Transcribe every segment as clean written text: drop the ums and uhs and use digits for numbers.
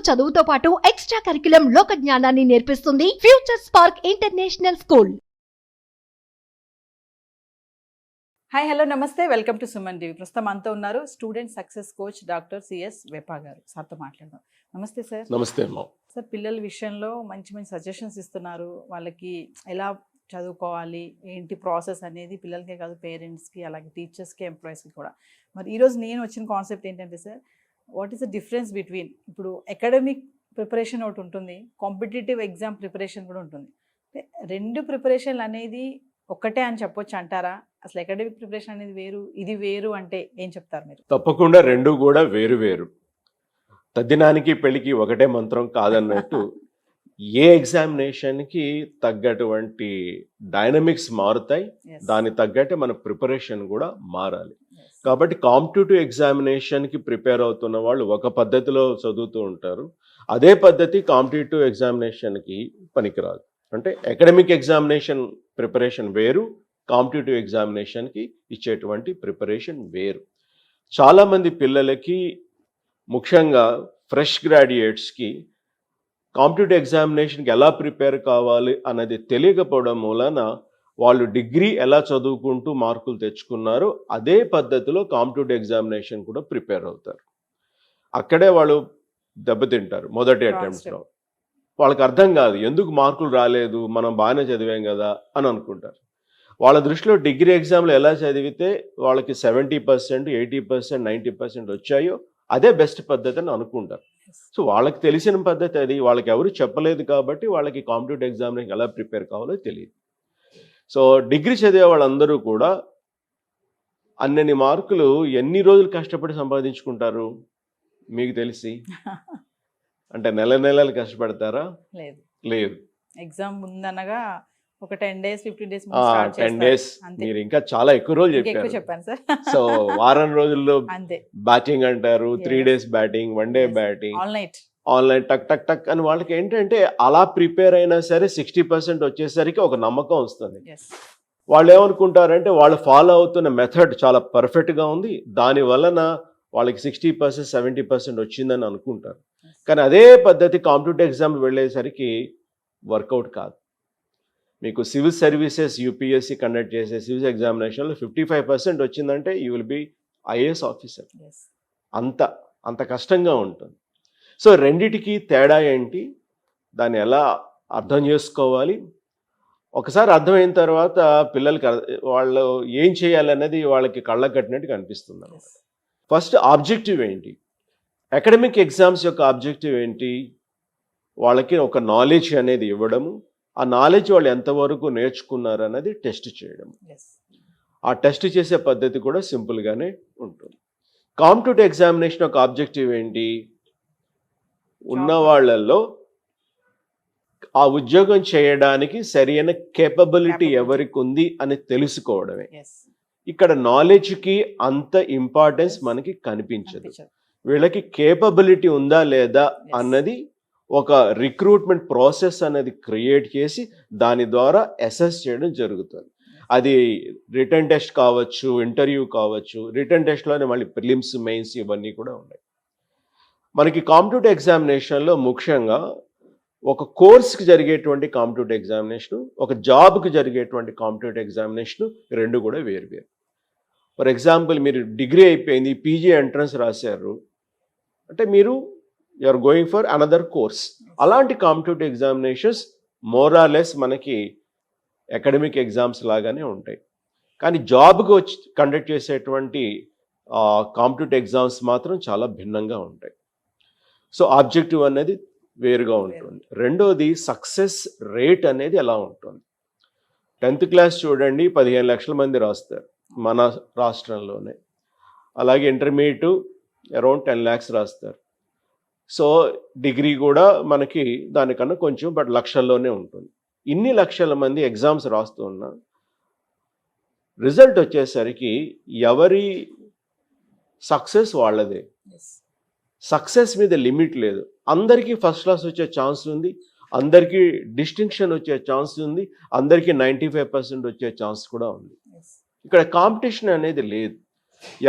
చదువుతో పాటు extra curriculum లోక జ్ఞానాన్ని నేర్పిస్తుంది future spark international school. Hi hello నమస్తే, వెల్కమ్ టు సుమన్ టీవీ. ప్రస్తుతం అంతా ఉన్నారు student success coach doctor CS Vepa గారు. సార్తో మాట్లాడదాం. నమస్తే సార్. నమస్తే అమ్మా. సార్, పిల్లల విషయంలో మంచి మంచి సజెషన్స్ ఇస్తున్నారు. వాళ్ళకి ఎలా చదువుకోవాలి, ఏంటి ప్రాసెస్ అనేది పిల్లలకే కాదు, పేరెంట్స్కి, అలాగే టీచర్స్కి, ఎంప్లాయీస్కి కూడా. మరి ఈరోజు నేను వచ్చిన కాన్సెప్ట్ ఏంటంటే sir, what is the difference between ఇప్పుడు అకాడమిక్ ప్రిపరేషన్ ఒకటి ఉంటుంది, కాంపిటేటివ్ ఎగ్జామ్ ప్రిపరేషన్ కూడా ఉంటుంది. రెండు ప్రిపరేషన్లు అనేది ఒక్కటే అని చెప్పొచ్చు అంటారా? అసలు అకాడమిక్ ప్రిపరేషన్ అనేది వేరు, ఇది వేరు అంటే ఏం చెప్తారు మీరు? తప్పకుండా రెండు కూడా వేరు వేరు. తద్దినానికి పెళ్లికి ఒకటే మంత్రం కాదన్నట్టు ఏ ఎగ్జామినేషన్కి తగ్గటువంటి డైనమిక్స్ మారుతాయి, దానికి తగ్గట్టే మన ప్రిపరేషన్ కూడా మారాలి. కాబట్టి కాంపిటేటివ్ ఎగ్జామినేషన్కి ప్రిపేర్ అవుతున్న వాళ్ళు ఒక పద్ధతిలో చదువుతూ ఉంటారు, అదే పద్ధతి కాంపిటేటివ్ ఎగ్జామినేషన్కి పనికిరాదు. అంటే అకాడమిక్ ఎగ్జామినేషన్ ప్రిపరేషన్ వేరు, కాంపిటేటివ్ ఎగ్జామినేషన్కి ఇచ్చేటువంటి ప్రిపరేషన్ వేరు. చాలామంది పిల్లలకి, ముఖ్యంగా ఫ్రెష్ గ్రాడ్యుయేట్స్కి కాంపిటేటివ్ ఎగ్జామినేషన్కి ఎలా ప్రిపేర్ కావాలి అన్నది తెలియకపోవడం మూలన వాళ్ళు డిగ్రీ ఎలా చదువుకుంటూ మార్కులు తెచ్చుకున్నారో అదే పద్ధతిలో కాంపిటేటివ్ ఎగ్జామినేషన్ కూడా ప్రిపేర్ అవుతారు. అక్కడే వాళ్ళు దెబ్బతింటారు మొదటి అటెంప్ట్లో. వాళ్ళకి అర్థం కాదు ఎందుకు మార్కులు రాలేదు, మనం బాగానే చదివాం కదా అని అనుకుంటారు. వాళ్ళ దృష్టిలో డిగ్రీ ఎగ్జామ్లో ఎలా చదివితే వాళ్ళకి 70%, 80%, 90% వచ్చాయో అదే బెస్ట్ పద్ధతి అని అనుకుంటారు. సో వాళ్ళకి తెలిసిన పద్ధతి అది, వాళ్ళకి ఎవరు చెప్పలేదు కాబట్టి వాళ్ళకి కాంపిటేటివ్ ఎగ్జామినేషన్ ఎలా ప్రిపేర్ కావాలో తెలియదు. సో డిగ్రీ చదివే వాళ్ళందరూ కూడా అన్నన్ని మార్కులు ఎన్ని రోజులు కష్టపడి సంపాదించుకుంటారు మీకు తెలిసి? అంటే నెలలు కష్టపడతారా? లేదు. ఎగ్జామ్ ముందనగా ఒక 10 days 15 days 10 days మీరు ఇంకా చాలా ఎక్కువ రోజులు చెప్పాను సార్. సో వారం రోజుల్లో బ్యాటింగ్ అంటారు, 3 days batting, 1 day batting, online టక్ టక్ టక్ అని. వాళ్ళకి ఏంటంటే అలా ప్రిపేర్ అయినా సరే 60% వచ్చేసరికి ఒక నమ్మకం వస్తుంది. వాళ్ళు ఏమనుకుంటారంటే వాళ్ళు ఫాలో అవుతున్న మెథడ్ చాలా పర్ఫెక్ట్గా ఉంది, దాని వలన వాళ్ళకి 60% 70% వచ్చిందని అనుకుంటారు. కానీ అదే పద్ధతి కాంపిటేటివ్ ఎగ్జామ్ వెళ్ళేసరికి వర్కౌట్ కాదు. మీకు సివిల్ సర్వీసెస్ యూపీఎస్సీ కండక్ట్ చేసే సివిల్ ఎగ్జామినేషన్లో 55% వచ్చిందంటే you will be IAS officer. అంత కష్టంగా ఉంటుంది. సో రెండిటికి తేడా ఏంటి, దాన్ని ఎలా అర్థం చేసుకోవాలి? ఒకసారి అర్థమైన తర్వాత పిల్లలకి వాళ్ళు ఏం చేయాలనేది వాళ్ళకి కళ్ళకు కట్టినట్టు కనిపిస్తుంది. ఫస్ట్ ఆబ్జెక్టివ్ ఏంటి? అకాడమిక్ ఎగ్జామ్స్ యొక్క ఆబ్జెక్టివ్ ఏంటి? వాళ్ళకి ఒక నాలెడ్జ్ అనేది ఇవ్వడము, ఆ నాలెడ్జ్ వాళ్ళు ఎంతవరకు నేర్చుకున్నారు అన్నది టెస్ట్ చేయడం. ఆ టెస్ట్ చేసే పద్ధతి కూడా సింపుల్గానే ఉంటుంది. కాంపిటేటివ్ ఎగ్జామినేషన్ యొక్క ఆబ్జెక్టివ్ ఏంటి? ఉన్న వాళ్ళల్లో ఆ ఉద్యోగం చేయడానికి సరైన కేపబిలిటీ ఎవరికి ఉంది అని తెలుసుకోవడమే. ఇక్కడ నాలెడ్జ్కి అంత ఇంపార్టెన్స్ మనకి కనిపించదు. వీళ్ళకి కేపబిలిటీ ఉందా లేదా అన్నది ఒక రిక్రూట్మెంట్ ప్రాసెస్ అనేది క్రియేట్ చేసి దాని ద్వారా అసెస్ చేయడం జరుగుతుంది. అది రిటర్న్ టెస్ట్ కావచ్చు, ఇంటర్వ్యూ కావచ్చు. రిటర్న్ టెస్ట్లోనే మళ్ళీ ప్రిలిమ్స్, మెయిన్స్ ఇవన్నీ కూడా ఉన్నాయి. మనకి కాంపిటేటివ్ ఎగ్జామినేషన్లో ముఖ్యంగా ఒక కోర్స్కి జరిగేటువంటి కాంపిటేటివ్ ఎగ్జామినేషను, ఒక జాబ్కి జరిగేటువంటి కాంపిటేటివ్ ఎగ్జామినేషను రెండు కూడా వేరు వేరు. ఫర్ ఎగ్జాంపుల్, మీరు డిగ్రీ అయిపోయింది, పీజీ ఎంట్రన్స్ రాశారు అంటే మీరు you are going for another course. అలాంటి కాంపిటేటివ్ ఎగ్జామినేషన్స్ మోరాలెస్ మనకి అకాడమిక్ ఎగ్జామ్స్ లాగానే ఉంటాయి. కానీ జాబ్కి వచ్చి కండక్ట్ చేసేటువంటి కాంపిటేటివ్ ఎగ్జామ్స్ మాత్రం చాలా భిన్నంగా ఉంటాయి. సో ఆబ్జెక్టివ్ అనేది వేరుగా ఉంటుంది. రెండోది సక్సెస్ రేట్ అనేది ఎలా ఉంటుంది? 10th క్లాస్ చూడండి, 15 లక్షల మంది రాస్తారు మన రాష్ట్రంలోనే. అలాగే ఇంటర్మీడియట్ అరౌండ్ 10 lakhs రాస్తారు. సో డిగ్రీ కూడా మనకి దానికన్నా కొంచెం బట్ లక్షల్లోనే ఉంటుంది. ఇన్ని లక్షల మంది ఎగ్జామ్స్ రాస్తూ ఉన్నా రిజల్ట్ వచ్చేసరికి ఎవరి సక్సెస్ వాళ్ళదే. సక్సెస్ మీద లిమిట్ లేదు. అందరికీ ఫస్ట్ క్లాస్ వచ్చే ఛాన్స్ ఉంది, అందరికీ డిస్టింక్షన్ వచ్చే ఛాన్స్ ఉంది, అందరికీ 95% వచ్చే ఛాన్స్ కూడా ఉంది. ఇక్కడ కాంపిటీషన్ అనేది లేదు.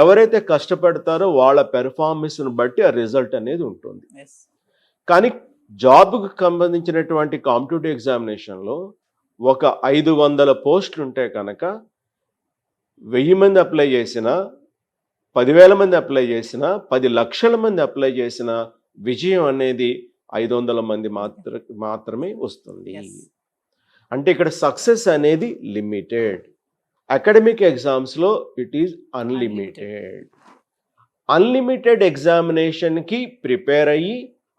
ఎవరైతే కష్టపడతారో వాళ్ళ పెర్ఫార్మెన్స్ను బట్టి ఆ రిజల్ట్ అనేది ఉంటుంది. కానీ జాబ్కు సంబంధించినటువంటి కాంపిటేటివ్ ఎగ్జామినేషన్లో ఒక 500 పోస్టులు ఉంటే కనుక 1000 మంది అప్లై చేసిన, 10,000 మంది అప్లై చేసిన, 10 లక్షల మంది అప్లై చేసిన విజయం అనేది 500 మంది మాత్రమే వస్తుంది. అంటే ఇక్కడ సక్సెస్ అనేది లిమిటెడ్. అకాడమిక్ ఎగ్జామ్స్లో ఇట్ ఈజ్ అన్లిమిటెడ్. అన్లిమిటెడ్ ఎగ్జామినేషన్కి ప్రిపేర్ అయ్యి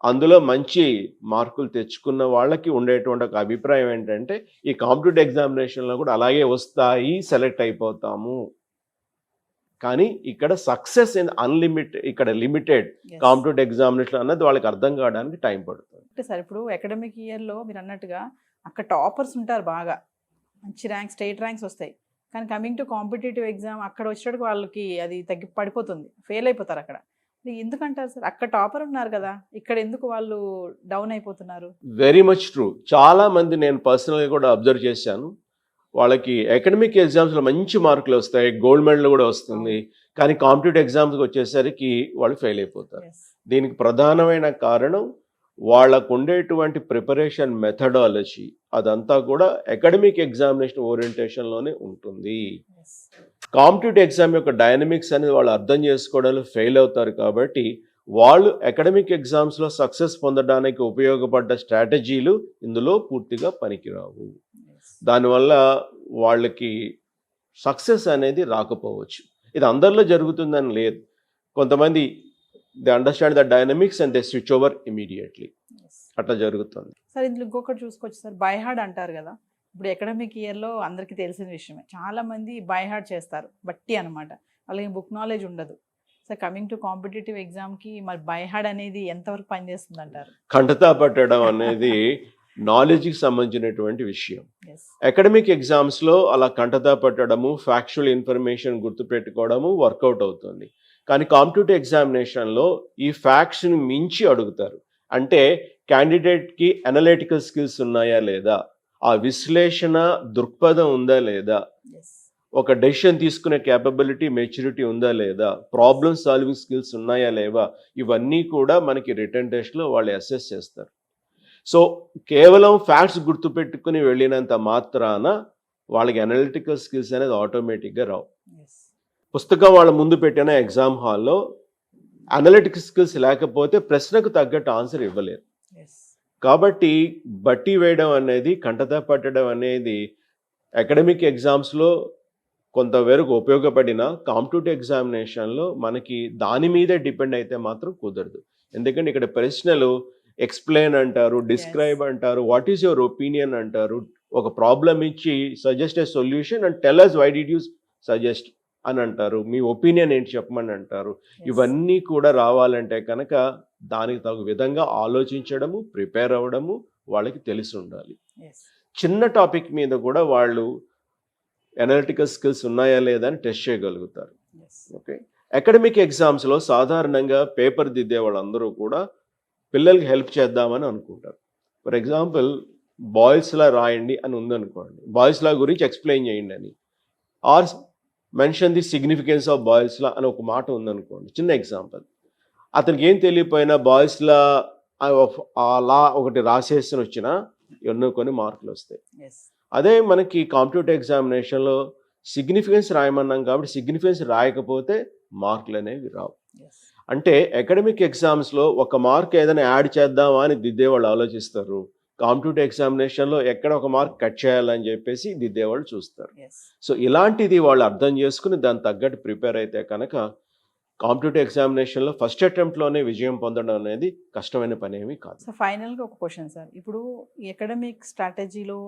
అందులో మంచి మార్కులు తెచ్చుకున్న వాళ్ళకి ఉండేటువంటి ఒక అభిప్రాయం ఏంటంటే ఈ కాంపిటేటివ్ ఎగ్జామినేషన్లో కూడా అలాగే వస్తాయి, సెలెక్ట్ అయిపోతాము. కానీ ఇక్కడ సక్సెస్ ఇన్ అన్లిమిటెడ్, ఇక్కడ లిమిటెడ్ కాంపిటేటివ్ ఎగ్జామినేషన్ అన్నది వాళ్ళకి అర్థం కావడానికి టైం పడుతుంది. అంటే సార్ ఇప్పుడు అకాడమిక్ ఇయర్లో మీరు అన్నట్టుగా అక్కడ టాపర్స్ ఉంటారు, బాగా మంచి ర్యాంక్స్, స్టేట్ ర్యాంక్స్ వస్తాయి. కానీ కమింగ్ టు కాంపిటేటివ్ ఎగ్జామ్ అక్కడ వచ్చేటప్పుడు వాళ్ళకి అది పడిపోతుంది, ఫెయిల్ అయిపోతారు. అక్కడ ఎందుకంటారు సార్? అక్కడ టాపర్ ఉన్నారు కదా, ఇక్కడ ఎందుకు వాళ్ళు డౌన్ అయిపోతున్నారు? Very much true. చాలా మంది నేను పర్సనల్గా కూడా అబ్జర్వ్ చేశాను. వాళ్ళకి అకాడమిక్ ఎగ్జామ్స్లో మంచి మార్కులు వస్తాయి, గోల్డ్ మెడల్ కూడా వస్తుంది. కానీ కాంపిటేటివ్ ఎగ్జామ్స్కి వచ్చేసరికి వాళ్ళు ఫెయిల్ అయిపోతారు. దీనికి ప్రధానమైన కారణం వాళ్ళకు ఉండేటువంటి ప్రిపరేషన్ మెథడాలజీ, అదంతా కూడా అకాడమిక్ ఎగ్జామినేషన్ ఓరియంటేషన్లోనే ఉంటుంది. కాంపిటేటివ్ ఎగ్జామ్ యొక్క డైనమిక్స్ అనేది వాళ్ళు అర్థం చేసుకోవడంలో ఫెయిల్ అవుతారు. కాబట్టి వాళ్ళు అకాడమిక్ ఎగ్జామ్స్లో సక్సెస్ పొందడానికి ఉపయోగపడ్డ స్ట్రాటజీలు ఇందులో పూర్తిగా పనికిరావు. దానివల్ల వాళ్ళకి సక్సెస్ అనేది రాకపోవచ్చు. ఇది అందరిలో జరుగుతుందని లేదు. కొంతమంది they understand the dynamics and they switch over immediately, అట్లా జరుగుతుంది. సార్ ఇందులో ఇంకొకటి చూసుకోవచ్చు సార్, బై హార్డ్ అంటారు కదా. ఇప్పుడు అకాడమిక్ ఇయర్లో అందరికీ తెలిసిన విషయమే, చాలామంది బై హార్డ్ చేస్తారు, బట్టి అనమాట, వాళ్ళకి బుక్ నాలెడ్జ్ ఉండదు. సార్ కమింగ్ టు కాంపిటేటివ్ ఎగ్జామ్కి మరి బై హార్డ్ అనేది ఎంతవరకు పనిచేస్తుంది అంటారు? ఖండతా పట్టడం అనేది నాలెడ్జ్కి సంబంధించినటువంటి విషయం. అకాడమిక్ ఎగ్జామ్స్లో అలా కంటతా పట్టడము, ఫ్యాక్చువల్ ఇన్ఫర్మేషన్ గుర్తుపెట్టుకోవడము వర్కౌట్ అవుతుంది. కానీ కాంపిటేటివ్ ఎగ్జామినేషన్లో ఈ ఫ్యాక్ట్స్ని మించి అడుగుతారు. అంటే క్యాండిడేట్కి అనలిటికల్ స్కిల్స్ ఉన్నాయా లేదా, ఆ విశ్లేషణ దృక్పథం ఉందా లేదా, ఒక డెసిషన్ తీసుకునే క్యాపబిలిటీ, మెచ్యూరిటీ ఉందా లేదా, ప్రాబ్లమ్ సాల్వింగ్ స్కిల్స్ ఉన్నాయా లేవా, ఇవన్నీ కూడా మనకి రిటర్న్ టెస్ట్లో వాళ్ళు అసెస్ చేస్తారు. సో కేవలం ఫ్యాక్ట్స్ గుర్తుపెట్టుకుని వెళ్ళినంత మాత్రాన వాళ్ళకి అనలిటికల్ స్కిల్స్ అనేది ఆటోమేటిక్గా రావు. పుస్తకం వాళ్ళ ముందు పెట్టిన ఎగ్జామ్ హాల్లో అనలిటికల్ స్కిల్స్ లేకపోతే ప్రశ్నకు తగ్గట్టు ఆన్సర్ ఇవ్వలేరు. కాబట్టి బట్టి వేయడం అనేది, కంటతా పట్టడం అనేది అకాడమిక్ ఎగ్జామ్స్లో కొంతవరకు ఉపయోగపడిన కాంపిటేటివ్ ఎగ్జామినేషన్లో మనకి దాని మీదే డిపెండ్ అయితే మాత్రం కుదరదు. ఎందుకంటే ఇక్కడ ప్రశ్నలు ఎక్స్ప్లెయిన్ అంటారు, డిస్క్రైబ్ అంటారు, వాట్ ఈస్ యువర్ ఒపీనియన్ అంటారు, ఒక ప్రాబ్లం ఇచ్చి suggest a solution and tell us why did you suggest అని అంటారు, మీ ఒపీనియన్ ఏంటి చెప్పమని అంటారు. ఇవన్నీ కూడా రావాలంటే కనుక దానికి తగు విధంగా ఆలోచించడము, ప్రిపేర్ అవ్వడము వాళ్ళకి తెలిసి ఉండాలి. చిన్న టాపిక్ మీద కూడా వాళ్ళు అనలిటికల్ స్కిల్స్ ఉన్నాయా లేదా అని టెస్ట్ చేయగలుగుతారు. ఓకే, అకాడమిక్ ఎగ్జామ్స్లో సాధారణంగా పేపర్ దిద్దే వాళ్ళందరూ కూడా పిల్లలకి హెల్ప్ చేద్దామని అనుకుంటారు. ఫర్ ఎగ్జాంపుల్ బాయిల్స్ లా రాయండి అని ఉందనుకోండి, బాయిల్స్ లా గురించి ఎక్స్ప్లెయిన్ చేయండి అని, or mention the significance of Boyle's law అని ఒక మాట ఉందనుకోండి, చిన్న ఎగ్జాంపుల్. అతనికి ఏం తెలియపోయినా బాయిల్స్ లా ఆ లా ఒకటి రాసేసి వచ్చినా ఎన్నో కొన్ని మార్కులు వస్తాయి. అదే మనకి కాంపిటేటివ్ ఎగ్జామినేషన్లో సిగ్నిఫికెన్స్ రాయమన్నాం కాబట్టి సిగ్నిఫికెన్స్ రాయకపోతే మార్కులు అనేవి రావు. అంటే అకాడమిక్ ఎగ్జామ్స్లో ఒక మార్క్ ఏదైనా యాడ్ చేద్దామా అని దిద్దేవాళ్ళు ఆలోచిస్తారు. కాంపిటేటివ్ ఎగ్జామినేషన్లో ఎక్కడ ఒక మార్క్ కట్ చేయాలని చెప్పేసి దిద్దేవాళ్ళు చూస్తారు. సో ఇలాంటిది వాళ్ళు అర్థం చేసుకుని దానికి తగ్గట్టు ప్రిపేర్ అయితే కనుక కాంపిటేటివ్ ఎగ్జామినేషన్లో ఫస్ట్ అటెంప్ట్లోనే విజయం పొందడం అనేది కష్టమైన పని ఏమీ కాదు. సో ఫైనల్గా ఒక క్వశ్చన్ సార్, ఇప్పుడు ఈ అకాడమిక్ స్ట్రాటజీలో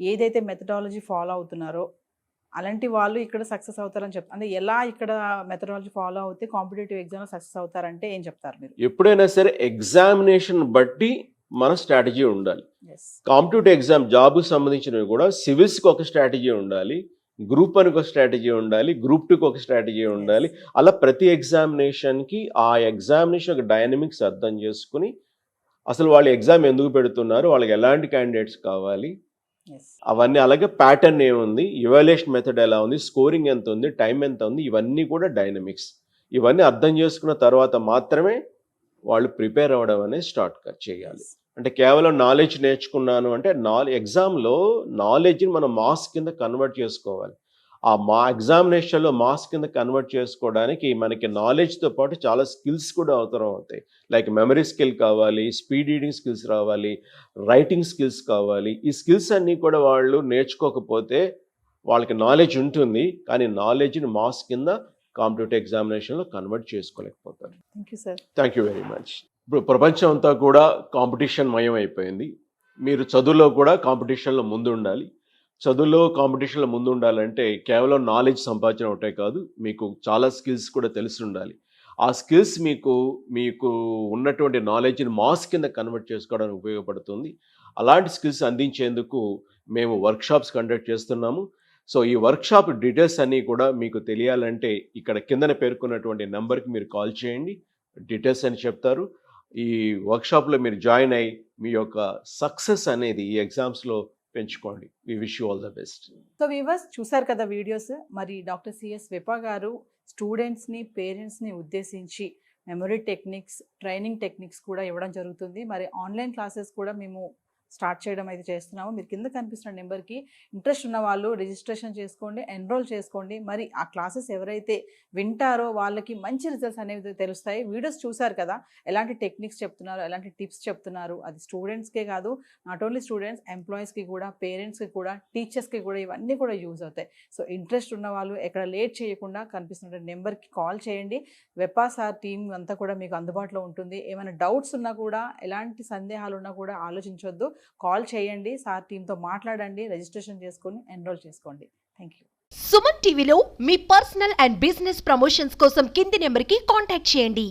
ఏదైతే మెథడాలజీ ఫాలో అవుతున్నారో అలాంటి వాళ్ళు ఇక్కడ సక్సెస్ అవుతారని చెప్తారు. అంటే ఎలా ఇక్కడ మెథడాలజీ ఫాలో అవుతే కాంపిటేటివ్ ఎగ్జామ్లో సక్సెస్ అవుతారంటే ఏం చెప్తారు మీరు? ఎప్పుడైనా సరే ఎగ్జామినేషన్ బట్టి మన స్ట్రాటజీ ఉండాలి. కాంపిటేటివ్ ఎగ్జామ్ జాబ్కి సంబంధించినవి కూడా సివిల్స్కి ఒక స్ట్రాటజీ ఉండాలి, గ్రూప్ 1కి ఒక స్ట్రాటజీ ఉండాలి, గ్రూప్ 2కి ఒక స్ట్రాటజీ ఉండాలి. అలా ప్రతి ఎగ్జామినేషన్కి ఆ ఎగ్జామినేషన్ ఒక డైనమిక్స్ అర్థం చేసుకుని అసలు వాళ్ళు ఎగ్జామ్ ఎందుకు పెడుతున్నారు, వాళ్ళకి ఎలాంటి క్యాండిడేట్స్ కావాలి, అవన్నీ, అలాగే ప్యాటర్న్ ఏముంది, ఇవాల్యుయేషన్ మెథడ్ ఎలా ఉంది, స్కోరింగ్ ఎంత ఉంది, టైం ఎంత ఉంది, ఇవన్నీ కూడా డైనమిక్స్. ఇవన్నీ అర్థం చేసుకున్న తర్వాత మాత్రమే వాళ్ళు ప్రిపేర్ అవ్వడం అనేది స్టార్ట్ చేయాలి. అంటే కేవలం నాలెడ్జ్ నేర్చుకున్నాను అంటే ఎగ్జామ్లో నాలెడ్జ్ని మనం మార్క్స్ కింద కన్వర్ట్ చేసుకోవాలి. ఆ ఎగ్జామినేషన్లో మార్క్స్ కింద కన్వర్ట్ చేసుకోవడానికి మనకి నాలెడ్జ్తో పాటు చాలా స్కిల్స్ కూడా అవసరం అవుతాయి. లైక్ మెమరీ స్కిల్ కావాలి, స్పీడ్ రీడింగ్ స్కిల్స్ రావాలి, రైటింగ్ స్కిల్స్ కావాలి. ఈ స్కిల్స్ అన్నీ కూడా వాళ్ళు నేర్చుకోకపోతే వాళ్ళకి నాలెడ్జ్ ఉంటుంది, కానీ నాలెడ్జ్ని మార్క్స్ కింద కాంపిటేటివ్ ఎగ్జామినేషన్లో కన్వర్ట్ చేసుకోలేకపోతారు. Thank you sir. Thank you very much. ఇప్పుడు ప్రపంచం అంతా కూడా కాంపిటీషన్ మయం అయిపోయింది. మీరు చదువులో కూడా కాంపిటీషన్లో ముందు ఉండాలి. చదువులో కాంపిటీషన్లో ముందు ఉండాలంటే కేవలం నాలెడ్జ్ సంపాదించడం ఒకటే కాదు, మీకు చాలా స్కిల్స్ కూడా తెలిసి ఉండాలి. ఆ స్కిల్స్ మీకు ఉన్నటువంటి నాలెడ్జ్ని మార్క్స్ కింద కన్వర్ట్ చేసుకోవడానికి ఉపయోగపడుతుంది. అలాంటి స్కిల్స్ అందించేందుకు మేము వర్క్షాప్స్ కండక్ట్ చేస్తున్నాము. సో ఈ వర్క్షాప్ డీటెయిల్స్ అన్నీ కూడా మీకు తెలియాలంటే ఇక్కడ కిందన పేర్కొన్నటువంటి నెంబర్కి మీరు కాల్ చేయండి, డీటెయిల్స్ అని చెప్తారు. ఈ వర్క్షాప్లో మీరు జాయిన్ అయ్యి మీ యొక్క సక్సెస్ అనేది ఈ ఎగ్జామ్స్లో పెంచుకోండి. We wish you all the best. So viewers చూసారు కదా వీడియోస్. మరి డాక్టర్ సిఎస్ విపా గారు స్టూడెంట్స్ని, పేరెంట్స్ని ఉద్దేశించి మెమరీ టెక్నిక్స్, ట్రైనింగ్ టెక్నిక్స్ కూడా ఇవ్వడం జరుగుతుంది. మరి ఆన్లైన్ క్లాసెస్ కూడా మేము స్టార్ట్ చేయడం అయితే చేస్తున్నాము. మీరు కింద కనిపిస్తున్న నెంబర్కి ఇంట్రెస్ట్ ఉన్న వాళ్ళు రిజిస్ట్రేషన్ చేసుకోండి, ఎన్రోల్ చేసుకోండి. మరి ఆ క్లాసెస్ ఎవరైతే వింటారో వాళ్ళకి మంచి రిజల్ట్స్ అనేవి తెలుస్తాయి. వీడియోస్ చూసారు కదా, ఎలాంటి టెక్నిక్స్ చెప్తున్నారు, ఎలాంటి టిప్స్ చెప్తున్నారు. అది స్టూడెంట్స్కే కాదు, నాట్ ఓన్లీ స్టూడెంట్స్, ఎంప్లాయీస్కి కూడా, పేరెంట్స్కి కూడా, టీచర్స్కి కూడా ఇవన్నీ కూడా యూజ్ అవుతాయి. సో ఇంట్రెస్ట్ ఉన్న వాళ్ళు ఎక్కడ లేట్ చేయకుండా కనిపిస్తున్న నెంబర్కి కాల్ చేయండి. వెపా సార్ టీం అంతా కూడా మీకు అందుబాటులో ఉంటుంది. ఏమైనా డౌట్స్ ఉన్నా కూడా, ఎలాంటి సందేహాలు ఉన్నా కూడా ఆలోచించొద్దు, కాల్ చేయండి. సార్ టీంతో మాట్లాడండి, రిజిస్ట్రేషన్ చేసుకొని ఎన్రోల్ చేసుకోండి. Thank you. సుమన్ టీవీలో మీ పర్సనల్ అండ్ బిజినెస్ ప్రమోషన్స్ కోసం కింది నెంబర్కి కాంటాక్ట్ చేయండి.